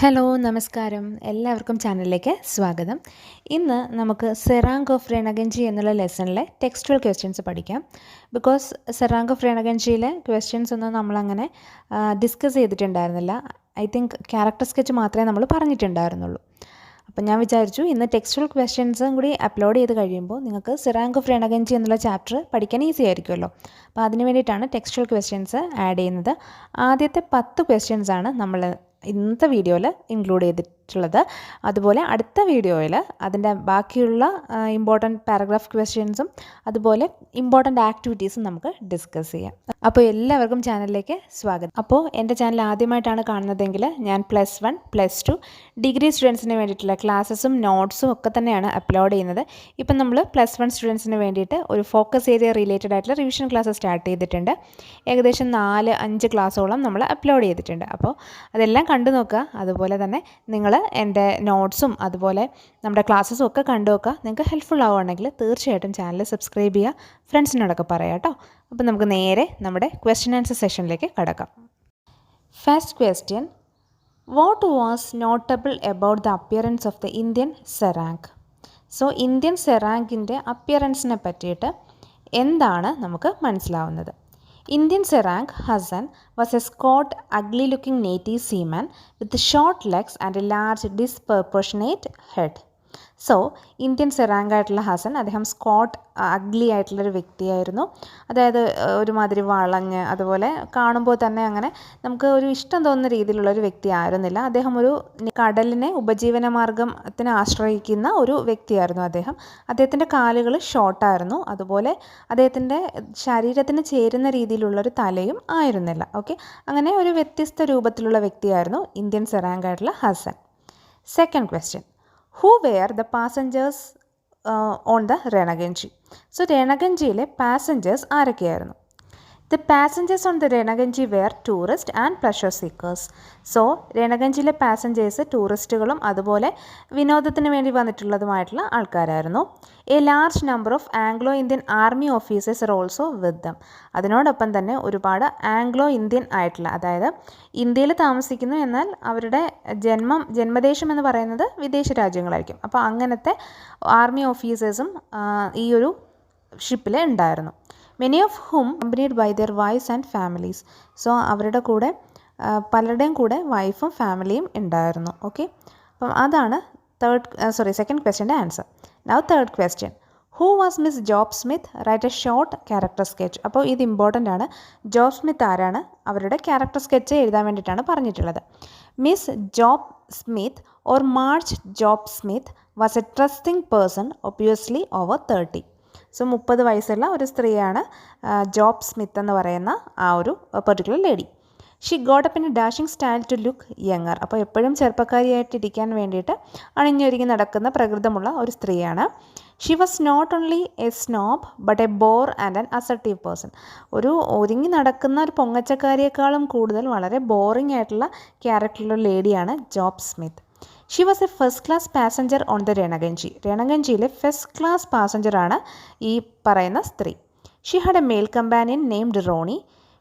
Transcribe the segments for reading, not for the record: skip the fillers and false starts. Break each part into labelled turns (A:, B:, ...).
A: Hello നമസ്കാരം എല്ലാവർക്കും ചാനലിലേക്ക് സ്വാഗതം. ഇന്ന് നമുക്ക് സെറാങ് ഓഫ് റേണഗഞ്ചി എന്നുള്ള ലെസണിലെ ടെക്സ്റ്റുവൽ ക്വസ്റ്റ്യൻസ് പഠിക്കാം. ബിക്കോസ് സെറാങ് ഓഫ് റേണഗഞ്ചിയിലെ ക്വസ്റ്റ്യൻസ് ഒന്നും നമ്മളങ്ങനെ ഡിസ്കസ് ചെയ്തിട്ടുണ്ടായിരുന്നില്ല. ഐ തിങ്ക് ക്യാരക്ടർ സ്കെച്ച് മാത്രമേ നമ്മൾ പറഞ്ഞിട്ടുണ്ടായിരുന്നുള്ളൂ. അപ്പം ഞാൻ വിചാരിച്ചു ഇന്ന് ടെക്സ്റ്റുവൽ ക്വസ്റ്റ്യൻസും കൂടി അപ്ലോഡ് ചെയ്ത് കഴിയുമ്പോൾ നിങ്ങൾക്ക് സെറാങ് ഓഫ് റേണഗഞ്ചി എന്നുള്ള ചാപ്റ്റർ പഠിക്കാൻ ഈസി ആയിരിക്കുമല്ലോ. അപ്പോൾ അതിന് വേണ്ടിയിട്ടാണ് ടെക്സ്റ്റുവൽ ക്വസ്റ്റ്യൻസ് ആഡ് ചെയ്യുന്നത്. ആദ്യത്തെ 10 ക്വസ്റ്റ്യൻസാണ് നമ്മൾ ഇന്നത്തെ വീഡിയോയിൽ ഇൻക്ലൂഡ് ചെയ്തിട്ടുള്ളത്. അതുപോലെ അടുത്ത വീഡിയോയിൽ അതിൻ്റെ ബാക്കിയുള്ള ഇമ്പോർട്ടൻറ്റ് പാരഗ്രാഫ് ക്വസ്റ്റ്യൻസും അതുപോലെ ഇമ്പോർട്ടൻറ്റ് ആക്ടിവിറ്റീസും നമുക്ക് ഡിസ്കസ് ചെയ്യാം. അപ്പോൾ എല്ലാവർക്കും ചാനലിലേക്ക് സ്വാഗതം. അപ്പോൾ എൻ്റെ ചാനൽ ആദ്യമായിട്ടാണ് കാണുന്നതെങ്കിൽ ഞാൻ +1, +2 ഡിഗ്രി സ്റ്റുഡൻസിന് വേണ്ടിയിട്ടുള്ള ക്ലാസ്സസും നോട്ട്സും ഒക്കെ തന്നെയാണ് അപ്ലോഡ് ചെയ്യുന്നത്. ഇപ്പം നമ്മൾ +1 സ്റ്റുഡൻസിന് വേണ്ടിയിട്ട് ഒരു ഫോക്കസ് ഏരിയ റിലേറ്റഡ് ആയിട്ടുള്ള റിവിഷൻ ക്ലാസ് സ്റ്റാർട്ട് ചെയ്തിട്ടുണ്ട്. ഏകദേശം 4-5 ക്ലാസ്സോളം നമ്മൾ അപ്ലോഡ് ചെയ്തിട്ടുണ്ട്. അപ്പോൾ അതെല്ലാം കണ്ടു നോക്കുക. അതുപോലെ തന്നെ നിങ്ങൾ എൻ്റെ നോട്ട്സും അതുപോലെ നമ്മുടെ ക്ലാസ്സസും ഒക്കെ കണ്ടു നോക്കുക. നിങ്ങൾക്ക് ഹെൽപ്ഫുൾ ആവുകയാണെങ്കിൽ തീർച്ചയായിട്ടും ചാനൽ സബ്സ്ക്രൈബ് ചെയ്യുക, ഫ്രണ്ട്സിനോടൊക്കെ പറയാം കേട്ടോ. അപ്പോൾ നമുക്ക് നേരെ നമ്മുടെ ക്വസ്റ്റ്യൻ ആൻസർ സെഷനിലേക്ക് കടക്കാം. First question, what was notable about the appearance of the Indian Serang? So Indian സെറാങ്ങിൻ്റെ അപ്പിയറൻസിനെ പറ്റിയിട്ട് എന്താണ് നമുക്ക് മനസ്സിലാവുന്നത്? Indian serang Hassan was a squat, ugly-looking native seaman with short legs and a large, disproportionate head. So Indian Serang ആയിട്ടുള്ള ഹസൻ അദ്ദേഹം Scott ugly ആയിട്ടുള്ളൊരു വ്യക്തിയായിരുന്നു. അതായത് ഒരുമാതിരി വളഞ്ഞ് അതുപോലെ കാണുമ്പോൾ തന്നെ അങ്ങനെ നമുക്ക് ഒരു ഇഷ്ടം തോന്നുന്ന രീതിയിലുള്ളൊരു വ്യക്തി ആയിരുന്നില്ല. അദ്ദേഹം ഒരു കടലിനെ ഉപജീവന മാർഗത്തിന് ആശ്രയിക്കുന്ന ഒരു വ്യക്തിയായിരുന്നു അദ്ദേഹം. അദ്ദേഹത്തിൻ്റെ കാലുകൾ ഷോർട്ടായിരുന്നു. അതുപോലെ അദ്ദേഹത്തിൻ്റെ ശരീരത്തിന് ചേരുന്ന രീതിയിലുള്ളൊരു തലയും ആയിരുന്നില്ല. ഓക്കെ, അങ്ങനെ ഒരു വ്യത്യസ്ത രൂപത്തിലുള്ള വ്യക്തിയായിരുന്നു ഇന്ത്യൻ സെറാങ് ആയിട്ടുള്ള Hassan. Second question, who were the passengers on the Ranaganji? So റേണഗഞ്ചിയിലെ പാസഞ്ചേഴ്സ് ആരൊക്കെയായിരുന്നു? The passengers on the Ranaganji were tourists and pleasure seekers. So റേണഗഞ്ചിയിലെ പാസഞ്ചേഴ്സ് ടൂറിസ്റ്റുകളും അതുപോലെ വിനോദത്തിന് വേണ്ടി വന്നിട്ടുള്ളതുമായിട്ടുള്ള ആൾക്കാരായിരുന്നു. A large number of Anglo Indian army officers are also with them. അതിനോടൊപ്പം തന്നെ ഒരുപാട് ആംഗ്ലോ ഇന്ത്യൻ ആയിട്ടുള്ള, അതായത് ഇന്ത്യയിൽ താമസിക്കുന്നു എന്നാൽ അവരുടെ ജന്മദേശം എന്ന് പറയുന്നത് വിദേശ രാജ്യങ്ങളായിരിക്കും. അപ്പോൾ അങ്ങനത്തെ ആർമി ഓഫീസേഴ്സും ഈ ഒരു ഷിപ്പിൽ ഉണ്ടായിരുന്നു. Many of whom accompanied by their wives and families. So അവരുടെ കൂടെ പലരുടെയും കൂടെ വൈഫും ഫാമിലിയും ഉണ്ടായിരുന്നു. ഓക്കെ, അപ്പം അതാണ് സെക്കൻഡ് ക്വസ്റ്റ്യൻ്റെ answer. Now third question, who was Miss Job Smith? Right a short character sketch. അപ്പോൾ ഇത് ഇമ്പോർട്ടൻ്റ് ആണ്. ജോബ് സ്മിത്ത് ആരാണ്? അവരുടെ ക്യാരക്ടർ സ്കെച്ച് എഴുതാൻ വേണ്ടിയിട്ടാണ് പറഞ്ഞിട്ടുള്ളത്. Miss Job Smith or March job Smith was A trusting person, obviously over 30. So 30 വയസ്സുള്ള ഒരു സ്ത്രീയാണ് ജോബ് സ്മിത്ത് എന്ന് പറയുന്ന ആ ഒരു particular lady. She got up in a dashing style to look younger. അപ്പോൾ എപ്പോഴും ചെറുപ്പക്കാരിയായിട്ടിരിക്കാൻ വേണ്ടിയിട്ട് അണിഞ്ഞൊരുങ്ങി നടക്കുന്ന പ്രകൃതമുള്ള ഒരു സ്ത്രീയാണ്. She was not only a snob but a bore and an assertive person. ഒരു ഒരുങ്ങി നടക്കുന്ന ഒരു പൊങ്ങച്ചക്കാരിയേക്കാളും കൂടുതൽ വളരെ ബോറിംഗ് ആയിട്ടുള്ള ക്യാരക്ടറുള്ള ലേഡിയാണ് Job Smith. She was a first class passenger on the Ranaganji. റേണഗഞ്ചിയിലെ ഫസ്റ്റ് ക്ലാസ് പാസഞ്ചറാണ് ഈ പറയുന്ന സ്ത്രീ. She had A mail companion named Ronnie.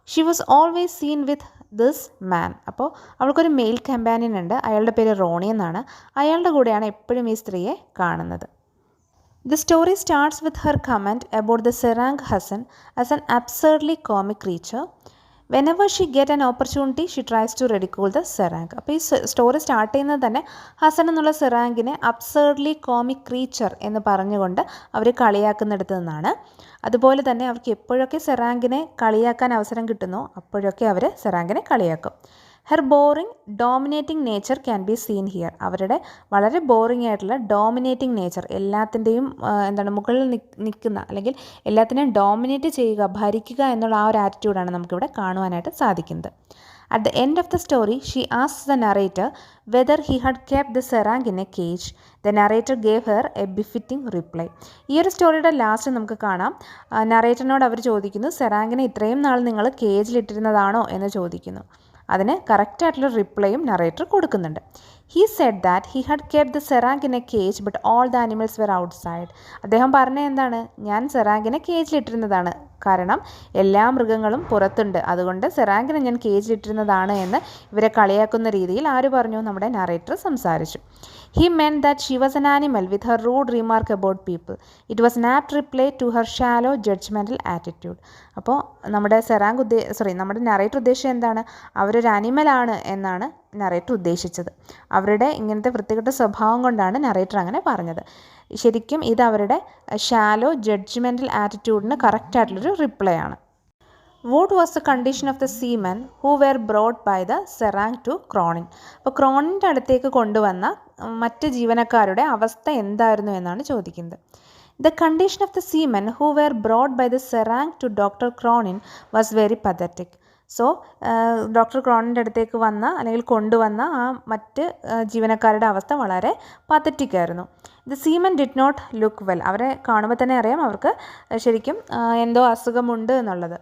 A: She was always seen with this man. അപ്പോൾ അവൾക്കൊരു മെയിൽ കമ്പാനിയൻ ഉണ്ട്, അയാളുടെ പേര് റോണി എന്നാണ്. അയാളുടെ കൂടെയാണ് എപ്പോഴും ഈ സ്ത്രീയെ കാണുന്നത്. The story starts with her comment about the Serang Hassan as an absurdly comic creature. Whenever she get an opportunity, she tries to ridicule the serang. അപ്പോൾ ഈ സ്റ്റോറി സ്റ്റാർട്ട് ചെയ്യുന്നത് തന്നെ ഹസൻ എന്നുള്ള സെറാങ്കിനെ അബ്സേർഡ്ലി കോമിക് ക്രീച്ചർ എന്ന് പറഞ്ഞുകൊണ്ട് അവർ കളിയാക്കുന്നിടത്ത് നിന്നാണ്. അതുപോലെ തന്നെ അവർക്ക് എപ്പോഴൊക്കെ സെറാങ്കിനെ കളിയാക്കാൻ അവസരം കിട്ടുന്നോ അപ്പോഴൊക്കെ അവർ സെറാങ്കിനെ കളിയാക്കും. Her boring dominating nature can be seen here. അവരുടെ വളരെ ബോറിംഗ് ആയിട്ടുള്ള ഡോമിനേറ്റിംഗ് നേച്ചർ, എല്ലാത്തിൻ്റെയും മുകളിൽ നിൽക്കുന്ന അല്ലെങ്കിൽ എല്ലാത്തിനെയും ഡോമിനേറ്റ് ചെയ്യുക, ഭരിക്കുക എന്നുള്ള ആ ഒരു ആറ്റിറ്റ്യൂഡാണ് നമുക്കിവിടെ കാണുവാനായിട്ട് സാധിക്കുന്നത്. At the end of the story, she asks the narrator whether he had kept the serang in a cage. The narrator gave her a befitting reply. ഈ ഒരു സ്റ്റോറിയുടെ ലാസ്റ്റ് നമുക്ക് കാണാം, നറേറ്ററിനോട് അവർ ചോദിക്കുന്നു, സെറാങ്കിനെ ഇത്രയും നാൾ നിങ്ങൾ കേജിലിട്ടിരുന്നതാണോ എന്ന് ചോദിക്കുന്നു. അതിന് കറക്റ്റായിട്ടുള്ള റിപ്ലൈയും നറേറ്റർ കൊടുക്കുന്നുണ്ട്. He said that he had kept the serang in a cage but all the animals were outside. അദ്ദേഹം പറഞ്ഞ എന്താണ്, ഞാൻ സെറാങ്കിനെ കേജിലിട്ടിരുന്നതാണ്, കാരണം എല്ലാ മൃഗങ്ങളും പുറത്തുണ്ട്, അതുകൊണ്ട് സെറാങ്കിനെ ഞാൻ കേജിലിട്ടിരുന്നതാണ് എന്ന് ഇവരെ കളിയാക്കുന്ന രീതിയിൽ ആര് പറഞ്ഞു, നമ്മുടെ നറേറ്റർ സംസാരിച്ചു. He meant that she was an animal with her rude remark about people. It was an apt reply to her shallow judgmental attitude. അപ്പോൾ നമ്മുടെ നമ്മുടെ നറേറ്റർ ഉദ്ദേശിച്ചത് എന്താണ്, അവരൊരു അനിമലാണ് എന്നാണ് നറേറ്റർ ഉദ്ദേശിച്ചത്. അവരുടെ ഇങ്ങനത്തെ വൃത്തികെട്ട സ്വഭാവം കൊണ്ടാണ് നറേറ്റർ അങ്ങനെ പറഞ്ഞത്. ശരിക്കും ഇത് അവരുടെ ഷാലോ ജഡ്ജ്മെൻറ്റൽ ആറ്റിറ്റ്യൂഡിന് കറക്റ്റായിട്ടുള്ളൊരു റിപ്ലൈ ആണ്. What was the condition of the seamen who were brought by the serang to Cronin? അപ്പോൾ ക്രോണിൻ്റെ അടുത്തേക്ക് കൊണ്ടുവന്ന മറ്റ് ജീവനക്കാരുടെ അവസ്ഥ എന്തായിരുന്നു എന്നാണ് ചോദിക്കുന്നത്. The condition of the seamen who were brought by the serang to Dr. Cronin was very pathetic. So doctor ക്രോണിൻ്റെ അടുത്തേക്ക് വന്ന അല്ലെങ്കിൽ കൊണ്ടുവന്ന ആ മറ്റ് ജീവനക്കാരുടെ അവസ്ഥ വളരെ പതറ്റിക് ആയിരുന്നു. The seamen did not look well. അവരെ കാണുമ്പോൾ തന്നെ അറിയാം അവർക്ക് ശരിക്കും എന്തോ അസുഖമുണ്ട് എന്നുള്ളത്.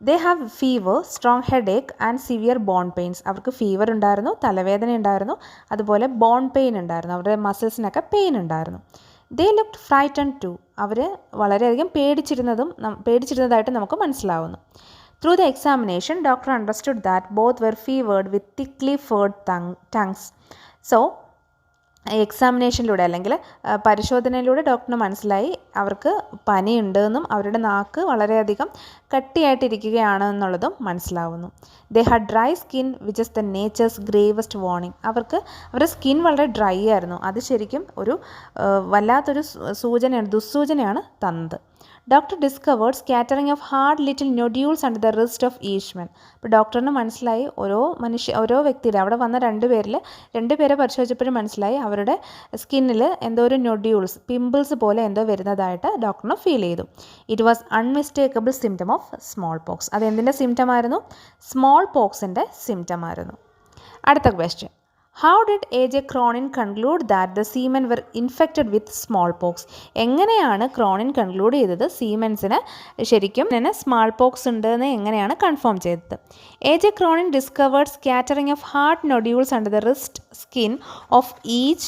A: They have fever, strong headache and severe bone pains. അവർക്ക് ഫീവർ ഉണ്ടായിരുന്നു, തലവേദന ഉണ്ടായിരുന്നു, അതുപോലെ ബോൺ പെയിൻ ഉണ്ടായിരുന്നു, അവരുടെ മസിൽസിനൊക്കെ പെയിൻ ഉണ്ടായിരുന്നു. ദേ ലുക്ക്ഡ് ഫ്രൈറ്റൺ ടു. അവർ വളരെയധികം പേടിച്ചിരുന്നതായിട്ട് നമുക്ക് മനസ്സിലാവുന്നു. Through the examination, doctor understood that both were fevered with thickly furred tongues. So, എക്സാമിനേഷനിലൂടെ അല്ലെങ്കിൽ പരിശോധനയിലൂടെ ഡോക്ടറിന് മനസ്സിലായി അവർക്ക് പനിയുണ്ടെന്നും അവരുടെ നാക്ക് വളരെയധികം കട്ടിയായിട്ടിരിക്കുകയാണ് എന്നുള്ളതും മനസ്സിലാവുന്നു. They had dry skin which is the nature's gravest warning. അവരുടെ സ്കിൻ വളരെ ഡ്രൈ ആയിരുന്നു. അത് ശരിക്കും ഒരു വല്ലാത്തൊരു ദുസ്സൂചനയാണ് തന്നത്. Doctor discovered scattering of hard little nodules under the wrist of each men. അപ്പോൾ ഡോക്ടറിന് മനസ്സിലായി ഓരോ വ്യക്തിയുടെ അവിടെ വന്ന രണ്ടുപേരെ പരിശോധിച്ചപ്പോഴും മനസ്സിലായി അവരുടെ സ്കിന്നിൽ എന്തോ ഒരു നൊഡ്യൂൾസ്, പിമ്പിൾസ് പോലെ എന്തോ വരുന്നതായിട്ട് ഡോക്ടറിന് ഫീൽ ചെയ്തു. It was unmistakable symptom of smallpox. അത് എന്തിൻ്റെ സിംറ്റം ആയിരുന്നു? സ്മോൾ പോക്സിൻ്റെ സിംറ്റം ആയിരുന്നു. അടുത്ത question. How did A.J. Cronin conclude that the seamen were infected with smallpox? എങ്ങനെയാണ് ക്രോണിൻ കൺക്ലൂഡ് ചെയ്തത് സീമെൻസിന് ശരിക്കും സ്മാൾ പോക്സ് ഉണ്ട് എന്ന് എങ്ങനെയാണ് കൺഫേം ചെയ്തത്? A.J. Cronin discovered scattering of hard nodules under the wrist skin of each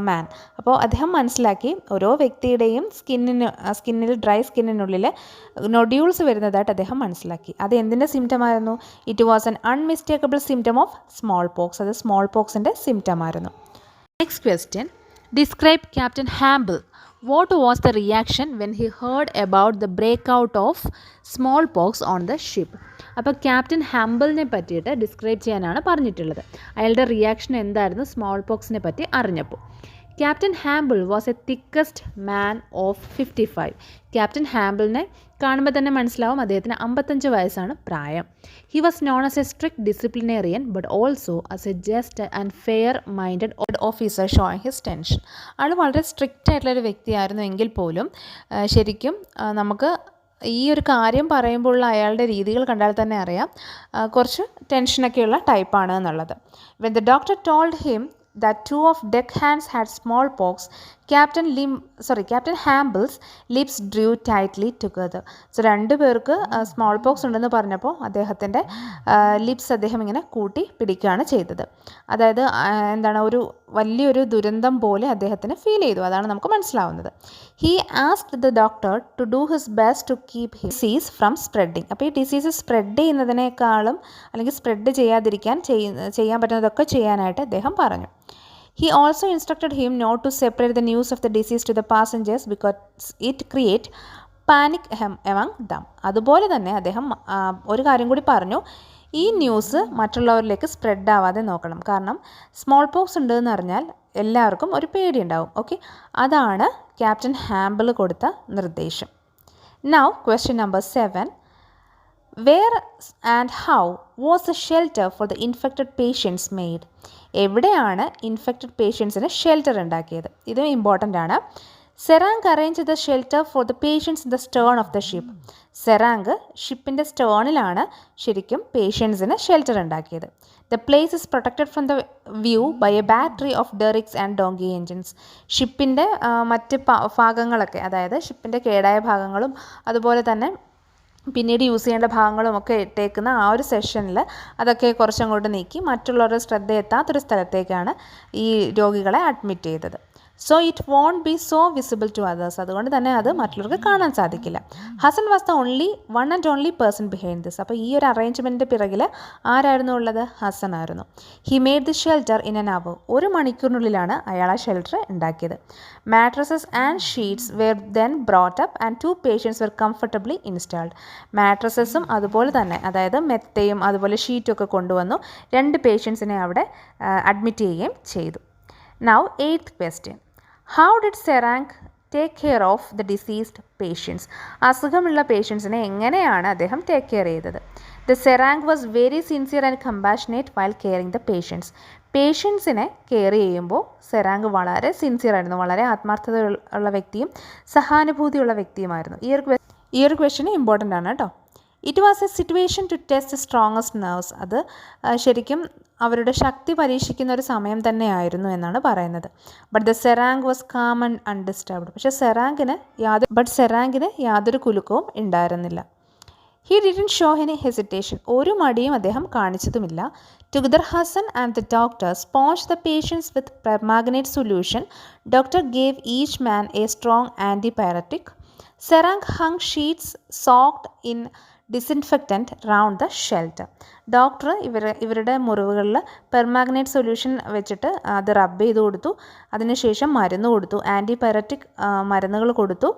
A: man. അപ്പോൾ അദ്ദേഹം മനസ്സിലാക്കി ഓരോ വ്യക്തിയുടെയും സ്കിന്നിൽ ഡ്രൈ സ്കിന്നിനുള്ളിൽ നൊഡ്യൂൾസ് വരുന്നതായിട്ട് അദ്ദേഹം മനസ്സിലാക്കി. അത് എന്തിൻ്റെ സിംറ്റമായിരുന്നു? It was an unmistakable symptom of smallpox. അത് സ്മോൾ പോക്സിൻ്റെ സിംറ്റമായിരുന്നു. Next question. Describe captain Hamble. What was the reaction when he heard about the break out of smallpox on the ship? അപ്പോൾ ക്യാപ്റ്റൻ ഹാമ്പിളിനെ പറ്റിയിട്ട് describe ചെയ്യാനാണ് പറഞ്ഞിട്ടുള്ളത്. അയാളുടെ റിയാക്ഷൻ എന്തായിരുന്നു സ്മോൾ പോക്സിനെ പറ്റി അറിഞ്ഞപ്പോൾ? Captain Hamble was a thickest man of 55. Captain ഹാമ്പിളിനെ കാണുമ്പോൾ തന്നെ മനസ്സിലാവും അദ്ദേഹത്തിന് 55 വയസ്സാണ് പ്രായം. He was known as a strict disciplinarian but also as a just and fair minded officer showing his tension. ആൾ വളരെ സ്ട്രിക്റ്റ് ആയിട്ടുള്ളൊരു വ്യക്തിയായിരുന്നു എങ്കിൽ പോലും ശരിക്കും നമുക്ക് ഈ ഒരു കാര്യം പറയുമ്പോഴുള്ള അയാളുടെ രീതികൾ കണ്ടാൽ തന്നെ അറിയാം കുറച്ച് ടെൻഷനൊക്കെയുള്ള ടൈപ്പാണ് എന്നുള്ളത്. When the doctor told him that two of deck hands had smallpox, Captain Hamble's lips drew tightly together. So രണ്ടു പേർക്ക് സ്മോൾ പോക്സ് ഉണ്ടെന്ന് പറഞ്ഞപ്പോൾ അദ്ദേഹത്തിൻ്റെ ലിപ്സ് അദ്ദേഹം ഇങ്ങനെ കൂട്ടി പിടിക്കുകയാണ് ചെയ്തത്. അതായത് എന്താണ്, ഒരു വലിയൊരു ദുരന്തം പോലെ അദ്ദേഹത്തിന് ഫീൽ ചെയ്തു. അതാണ് നമുക്ക് മനസ്സിലാവുന്നത്. He asked the doctor to do his best to keep his disease from spreading. അപ്പോൾ ഈ ഡിസീസ് സ്പ്രെഡ് ചെയ്യുന്നതിനേക്കാളും അല്ലെങ്കിൽ സ്പ്രെഡ് ചെയ്യാതിരിക്കാൻ ചെയ്യാൻ പറ്റുന്നതൊക്കെ ചെയ്യാനായിട്ട് അദ്ദേഹം പറഞ്ഞു. He also instructed him not to separate the news of the disease to the passengers because it create panic among them. അതുപോലെ തന്നെ അദ്ദേഹം ഒരു കാര്യം കൂടി പറഞ്ഞു, ഈ ന്യൂസ് മറ്റുള്ളവരിലേക്ക് സ്പ്രെഡ് ആവാതെ നോക്കണം. കാരണം സ്മോൾ പോക്സ് ഉണ്ടെന്ന് അറിഞ്ഞാൽ എല്ലാവർക്കും ഒരു പേടി ഉണ്ടാവും. ഓക്കെ, അതാണ് ക്യാപ്റ്റൻ ഹാമ്പിൾ കൊടുത്ത നിർദ്ദേശം. Now question number 7. Where and how was the shelter for the infected patients made? എവിടെയാണ് ഇൻഫെക്റ്റഡ് പേഷ്യൻസിന് ഷെൽട്ടർ ഉണ്ടാക്കിയത്? ഇത് ഇമ്പോർട്ടൻ്റ് ആണ്. Serang arrange the shelter for the patients in the stern of the ship. Serang ഷിപ്പിൻ്റെ സ്റ്റേണിലാണ് ശരിക്കും പേഷ്യൻസിന് ഷെൽട്ടർ ഉണ്ടാക്കിയത്. The place is protected from the view by a battery of derricks and donkey engines. ഷിപ്പിൻ്റെ മറ്റ് ഭാഗങ്ങളൊക്കെ, അതായത് ഷിപ്പിൻ്റെ കേടായ ഭാഗങ്ങളും അതുപോലെ തന്നെ പിന്നീട് യൂസ് ചെയ്യേണ്ട ഭാഗങ്ങളുമൊക്കെ ഇട്ടേക്കുന്ന ആ ഒരു സെഷനിൽ അതൊക്കെ കുറച്ചങ്ങോട്ട് നീക്കി മറ്റുള്ളവരുടെ ശ്രദ്ധ എത്താത്തൊരു സ്ഥലത്തേക്കാണ് ഈ രോഗികളെ അഡ്മിറ്റ് ചെയ്തത്. So it won't be so visible to others. അതുകൊണ്ട് തന്നെ അത് മറ്റുള്ളവർക്ക് കാണാൻ സാധിക്കില്ല. Hassan was the one and only person behind this. അപ്പോൾ ഈ ഒരു അറേഞ്ച്മെൻറ്റിൻ്റെ പിറകിൽ ആരായിരുന്നു ഉള്ളത്? ഹസൻ ആയിരുന്നു. He made the shelter in an hour. 1 മണിക്കൂറിനുള്ളിലാണ് അയാൾ ആ ഷെൽട്ടർ ഉണ്ടാക്കിയത്. Mattresses and sheets were then brought up and 2 patients were comfortably installed. മാട്രസസും അതുപോലെ തന്നെ, അതായത് മെത്തയും അതുപോലെ ഷീറ്റും ഒക്കെ കൊണ്ടുവന്നു 2 പേഷ്യൻസിനെ അവിടെ അഡ്മിറ്റ് ചെയ്യുകയും ചെയ്തു. Now 8th question. How did Serang take care of the diseased patients? അസുഖമുള്ള പേഷ്യൻസിനെ എങ്ങനെയാണ് അദ്ദേഹം ടേക്ക് കെയർ ചെയ്തത്? The Serang was very sincere and compassionate while caring the patients. പേഷ്യൻസിനെ കെയർ ചെയ്യുമ്പോൾ സെറാങ് വളരെ സിൻസിയർ ആയിരുന്നു, വളരെ ആത്മാർത്ഥത ഉള്ള വ്യക്തിയും സഹാനുഭൂതിയുള്ള വ്യക്തിയുമായിരുന്നു. ഈ ഒരു ക്വസ്റ്റ്യൻ ഇമ്പോർട്ടൻ്റ് ആണ് കേട്ടോ. It was a situation to test strongest nerves. അത് ശരിക്കും അവരുടെ ശക്തി പരീക്ഷിക്കുന്ന ഒരു സമയം തന്നെയായിരുന്നു എന്നാണ് പറയുന്നത്. But the Serang was calm and undisturbed. പക്ഷേ സെറാങ്കിന് യാതൊരു കുലുക്കവും ഉണ്ടായിരുന്നില്ല. He didn't show any hesitation. ഒരു മടിയും അദ്ദേഹം കാണിച്ചതുമില്ല. Together Hassan and the doctor sponge the patients with permanganate solution. Doctor gave each man a strong antipyretic. Serang hung sheets soaked in disinfectant round the shelter. Doctor ഇവരുടെ മുറിവുകളിൽ permanganate solution വെച്ചിട്ട് അത് റബ്ബ് ചെയ്ത് കൊടുത്തു. അതിനുശേഷം മരുന്ന് കൊടുത്തു, ആൻറ്റിപൈററ്റിക് മരുന്നുകൾ കൊടുത്തു.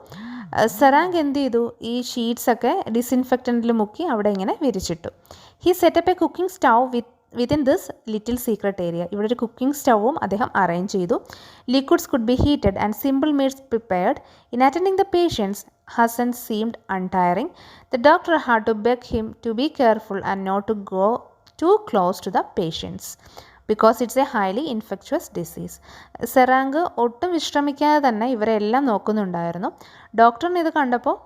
A: സെറാങ് എന്ത് ചെയ്തു? ഈ ഷീറ്റ്സൊക്കെ ഡിസിൻഫെക്റ്റൻറ്റിൽ മുക്കി അവിടെ ഇങ്ങനെ വിരിച്ചിട്ടു. He set up a cooking stove within this little secret area. ഇവിടെ ഒരു കുക്കിംഗ് സ്റ്റൗവും അദ്ദേഹം അറേഞ്ച് ചെയ്തു. Liquids could be heated and simple meals prepared. In attending the patients Hassan seemed untiring. The doctor had to beg him to be careful and not to go too close to the patients because it's a highly infectious disease. Serang ഒട്ടും വിശ്രമിക്കാതെ തന്നെ ഇവരെല്ലാം നോക്കുന്നുണ്ടായിരുന്നു. ഡോക്ടറിന് ഇത് കണ്ടപ്പോൾ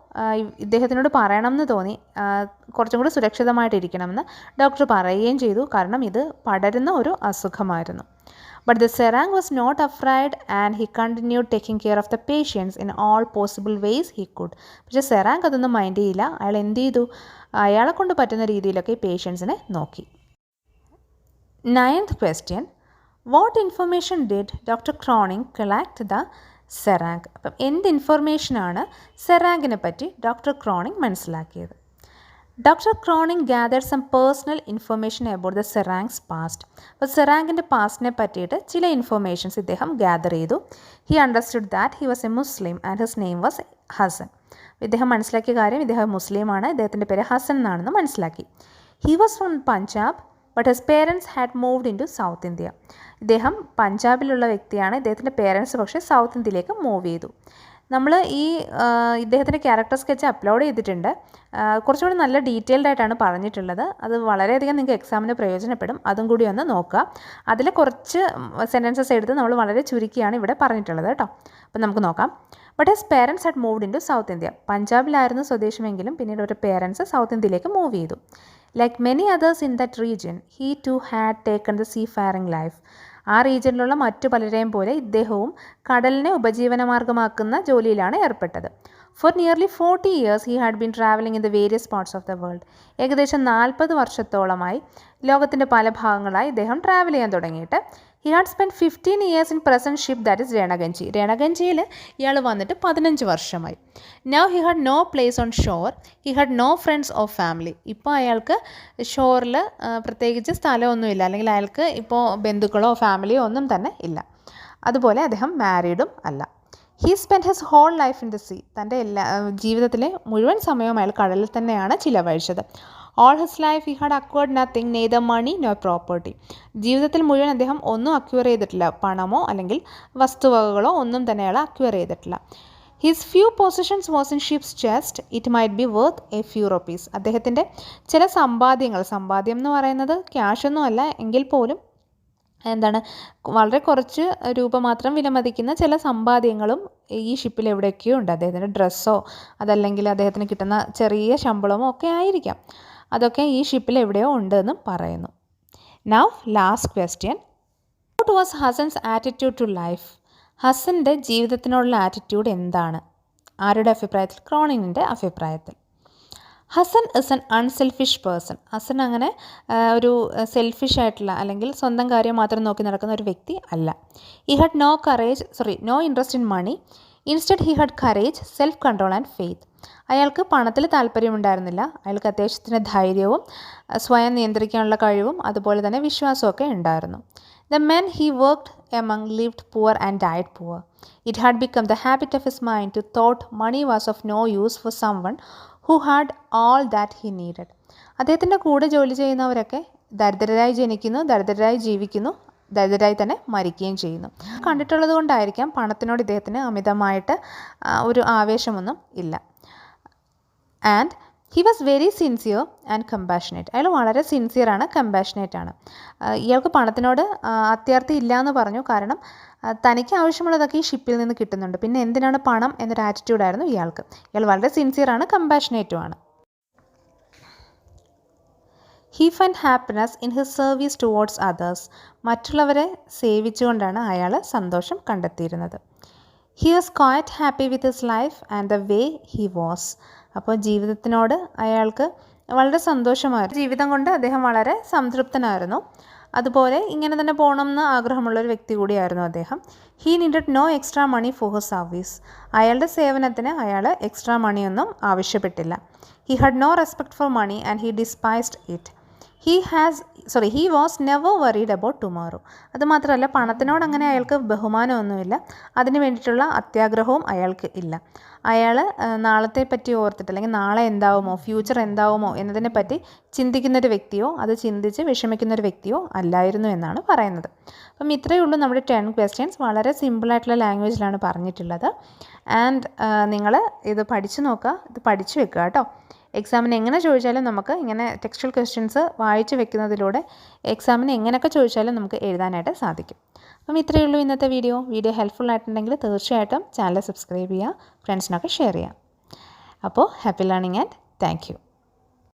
A: ഇദ്ദേഹത്തിനോട് പറയണമെന്ന് തോന്നി, കുറച്ചും കൂടി സുരക്ഷിതമായിട്ടിരിക്കണമെന്ന് ഡോക്ടർ പറയുകയും ചെയ്തു. കാരണം ഇത് പടരുന്ന ഒരു അസുഖമായിരുന്നു. But the serang was not afraid and he continued taking care of the patients in all possible ways he could. പക്ഷേ സെറാങ് അതൊന്നും മൈൻഡ് ചെയ്യില്ല. അയാൾ എന്ത് ചെയ്തു? അയാളെ കൊണ്ട് പറ്റുന്ന രീതിയിലൊക്കെ പേഷ്യൻസിനെ നോക്കി. 9th question. What information did Dr. Croning collect the serang? അപ്പം എന്ത് ഇൻഫർമേഷനാണ് സെറാങ്ങിനെ പറ്റി ഡോക്ടർ ക്രോണിങ് മനസ്സിലാക്കിയത്? Doctor Cronin gather some personal information about the Serang's past. അപ്പോൾ സെറാങ്ങിൻ്റെ പാസ്റ്റിനെ പറ്റിയിട്ട് ചില ഇൻഫർമേഷൻസ് ഇദ്ദേഹം ഗ്യാദർ ചെയ്തു. He understood that he was a Muslim and his name was Hassan. ഇദ്ദേഹം മനസ്സിലാക്കിയ കാര്യം ഇദ്ദേഹം മുസ്ലിമാണ്, ഇദ്ദേഹത്തിൻ്റെ പേര് ഹസൻ എന്നാണെന്ന് മനസ്സിലാക്കി. He was from Punjab but his parents had moved in to South India. ഇദ്ദേഹം പഞ്ചാബിലുള്ള വ്യക്തിയാണ്, ഇദ്ദേഹത്തിൻ്റെ പേരൻസ് പക്ഷേ സൗത്ത് ഇന്ത്യയിലേക്ക് മൂവ് ചെയ്തു. നമ്മൾ ഈ ഇദ്ദേഹത്തിൻ്റെ ക്യാരക്ടർ സ്കെച്ച് അപ്ലോഡ് ചെയ്തിട്ടുണ്ട്. കുറച്ചുകൂടി നല്ല ഡീറ്റെയിൽഡ് ആയിട്ടാണ് പറഞ്ഞിട്ടുള്ളത്. അത് വളരെയധികം നിങ്ങൾക്ക് എക്സാമിന് പ്രയോജനപ്പെടും. അതും കൂടി ഒന്ന് നോക്കുക. അതിൽ കുറച്ച് സെൻറ്റൻസസ് എടുത്ത് നമ്മൾ വളരെ ചുരുക്കിയാണ് ഇവിടെ പറഞ്ഞിട്ടുള്ളത് കേട്ടോ. അപ്പം നമുക്ക് നോക്കാം. But his parents had moved in to South India. പഞ്ചാബിലായിരുന്നു സ്വദേശമെങ്കിലും പിന്നീട് ഒരു പേരൻസ് സൗത്ത് ഇന്ത്യയിലേക്ക് മൂവ് ചെയ്തു. Like many others in that region he too had taken the seafaring life. ആ റീജിയനിലുള്ള മറ്റു പലരെയും പോലെ ഇദ്ദേഹവും കടലിനെ ഉപജീവനമാർഗമാക്കുന്ന ജോലിയിലാണ് ഏർപ്പെട്ടത്. For nearly 40 years he had been travelling in the various parts of the world. ഏകദേശം 40 വർഷത്തോളമായി ലോകത്തിൻ്റെ പല ഭാഗങ്ങളായി ഇദ്ദേഹം ട്രാവൽ ചെയ്യാൻ തുടങ്ങിയിട്ട്. He had spend 15 years in present ship that is Ranaganji. രണഗഞ്ചിയിൽ ഇയാൾ വന്നിട്ട് 15 വർഷമായി. Now he had no place on shore. He had no friends of family. ഇപ്പോൾ അയാൾക്ക് ഷോറിൽ പ്രത്യേകിച്ച് സ്ഥലമൊന്നുമില്ല, അല്ലെങ്കിൽ അയാൾക്ക് ഇപ്പോൾ ബന്ധുക്കളോ ഫാമിലിയോ ഒന്നും തന്നെ ഇല്ല. അതുപോലെ അദ്ദേഹം മാരീഡും അല്ല. He spend his whole life in the sea. തൻ്റെ ജീവിതത്തിലെ മുഴുവൻ സമയവും അയാൾ കടലിൽ തന്നെയാണ് ചിലവഴിച്ചത്. All his life he had acquired nothing, neither money no property. ജീവിതത്തിൽ മുഴുവൻ അദ്ദേഹം ഒന്നും അക്വയർ ചെയ്തിട്ടില്ല. പണമോ അല്ലെങ്കിൽ വസ്തുവകകളോ ഒന്നും തന്നെ അയാൾ അക്വയർ ചെയ്തിട്ടില്ല. His few positions was in ships chest. It might be worth A few rupees. അദ്ദേഹത്തിൻ്റെ ചില സമ്പാദ്യം എന്ന് പറയുന്നത് ക്യാഷൊന്നും അല്ല എങ്കിൽ പോലും വളരെ കുറച്ച് രൂപ മാത്രം വിലമതിക്കുന്ന ചില സമ്പാദ്യങ്ങളും ഈ ഷിപ്പിൽ എവിടെയൊക്കെയോ ഉണ്ട്. അദ്ദേഹത്തിൻ്റെ ഡ്രസ്സോ അതല്ലെങ്കിൽ അദ്ദേഹത്തിന് കിട്ടുന്ന ചെറിയ ശമ്പളമോ ഒക്കെ ആയിരിക്കാം. അതൊക്കെ ഈ ഷിപ്പിൽ എവിടെയോ ഉണ്ടെന്നും പറയുന്നു. Now last question. What was Hassan's attitude to life? ഹസൻ്റെ ജീവിതത്തിനോടുള്ള ആറ്റിറ്റ്യൂഡ് എന്താണ്? ആരുടെ അഭിപ്രായത്തിൽ? ക്രോണിങ്ങിൻ്റെ അഭിപ്രായത്തിൽ. Hassan is an unselfish person. ഹസൻ അങ്ങനെ ഒരു സെൽഫിഷ് ആയിട്ടുള്ള അല്ലെങ്കിൽ സ്വന്തം കാര്യം മാത്രം നോക്കി നടക്കുന്ന ഒരു വ്യക്തി അല്ല. He had no interest in money. Instead he had courage, self control and faith. അയാൾക്ക് പണത്തിൽ താല്പര്യമുണ്ടായിരുന്നില്ല. അയാൾക്ക് അത്യാവശ്യത്തിന് ധൈര്യവും സ്വയം നിയന്ത്രിക്കാനുള്ള കഴിവും അതുപോലെ തന്നെ വിശ്വാസമൊക്കെ ഉണ്ടായിരുന്നു. The men he worked among lived poor and died poor. It had become the habit of his mind to thought money was of no use for someone who had all that he needed. അദ്ദേഹത്തിൻ്റെ കൂടെ ജോലി ചെയ്യുന്നവരൊക്കെ ദരിദ്രരായി ജനിക്കുന്നു, ദരിദ്രരായി ജീവിക്കുന്നു, ദരിദ്രരായി തന്നെ മരിക്കുകയും ചെയ്യുന്നു. കണ്ടിട്ടുള്ളത് കൊണ്ടായിരിക്കാം പണത്തിനോട് ഇദ്ദേഹത്തിന് അമിതമായിട്ട് ഒരു ആവേശമൊന്നും ഇല്ല. And he was very sincere and compassionate. അയാൾ വളരെ സിൻസിയറാണ്, കമ്പാഷനേറ്റ് ആണ്. ഇയാൾക്ക് പണത്തിനോട് അത്യാർത്തി ഇല്ല എന്ന് പറഞ്ഞു. കാരണം തനിക്ക് ആവശ്യമുള്ളതൊക്കെ ഈ ഷിപ്പിൽ നിന്ന് കിട്ടുന്നുണ്ട്. പിന്നെ എന്തിനാണ് പണം എന്നൊരു ആറ്റിറ്റ്യൂഡായിരുന്നു ഇയാൾക്ക്. ഇയാൾ വളരെ സിൻസിയറാണ്, കമ്പാഷനേറ്റുമാണ്. He find happiness in his service towards others. മറ്റുള്ളവരെ സേവിച്ചുകൊണ്ടാണ് അയാൾ സന്തോഷം കണ്ടെത്തിയിരുന്നത്. He was quite happy with his life and the way he was. അപ്പോൾ ജീവിതത്തിനോട് അയാൾക്ക് വളരെ സന്തോഷമായിരുന്നു. ജീവിതം കൊണ്ട് അദ്ദേഹം വളരെ സംതൃപ്തനായിരുന്നു. അതുപോലെ ഇങ്ങനെ തന്നെ പോകണമെന്ന് ആഗ്രഹമുള്ളൊരു വ്യക്തി കൂടിയായിരുന്നു അദ്ദേഹം. He needed no extra money for his service. അയാളുടെ സേവനത്തിന് അയാൾ എക്സ്ട്രാ മണിയൊന്നും ആവശ്യപ്പെട്ടില്ല. He had no respect for money and he despised it. He was never worried about tomorrow. അതുമാത്രമല്ല പണത്തിനോട് അങ്ങനെ അയാൾക്ക് ബഹുമാനമൊന്നുമില്ല. അതിന് വേണ്ടിയിട്ടുള്ള അത്യാഗ്രഹവും അയാൾക്ക് ഇല്ല. അയാൾ നാളത്തെ പറ്റി ഓർത്തിട്ട് അല്ലെങ്കിൽ നാളെ എന്താവുമോ, ഫ്യൂച്ചർ എന്താവുമോ എന്നതിനെ പറ്റി ചിന്തിക്കുന്നൊരു വ്യക്തിയോ അത് ചിന്തിച്ച് വിഷമിക്കുന്നൊരു വ്യക്തിയോ അല്ലായിരുന്നു എന്നാണ് പറയുന്നത്. അപ്പം ഇത്രയേ ഉള്ളൂ നമ്മുടെ 10 ക്വസ്റ്റ്യൻസ്. വളരെ സിമ്പിളായിട്ടുള്ള ലാംഗ്വേജിലാണ് പറഞ്ഞിട്ടുള്ളത്. ആൻഡ് നിങ്ങൾ ഇത് പഠിച്ചു നോക്കുക, ഇത് പഠിച്ചു വെക്കുക കേട്ടോ. എക്സാമിന് എങ്ങനെ ചോദിച്ചാലും നമുക്ക് ഇങ്ങനെ ടെക്സ്ച്വൽ ക്വസ്റ്റ്യൻസ് വായിച്ച് വെക്കുന്നതിലൂടെ എക്സാമിന് എങ്ങനെയൊക്കെ ചോദിച്ചാലും നമുക്ക് എഴുതാനായിട്ട് സാധിക്കും. അപ്പം ഇത്രയേ ഉള്ളൂ ഇന്നത്തെ വീഡിയോ ഹെൽപ്ഫുൾ ആയിട്ടുണ്ടെങ്കിൽ തീർച്ചയായിട്ടും ചാനൽ സബ്സ്ക്രൈബ് ചെയ്യുക, ഫ്രണ്ട്സിനൊക്കെ ഷെയർ ചെയ്യുക. അപ്പോൾ happy learning and thank you.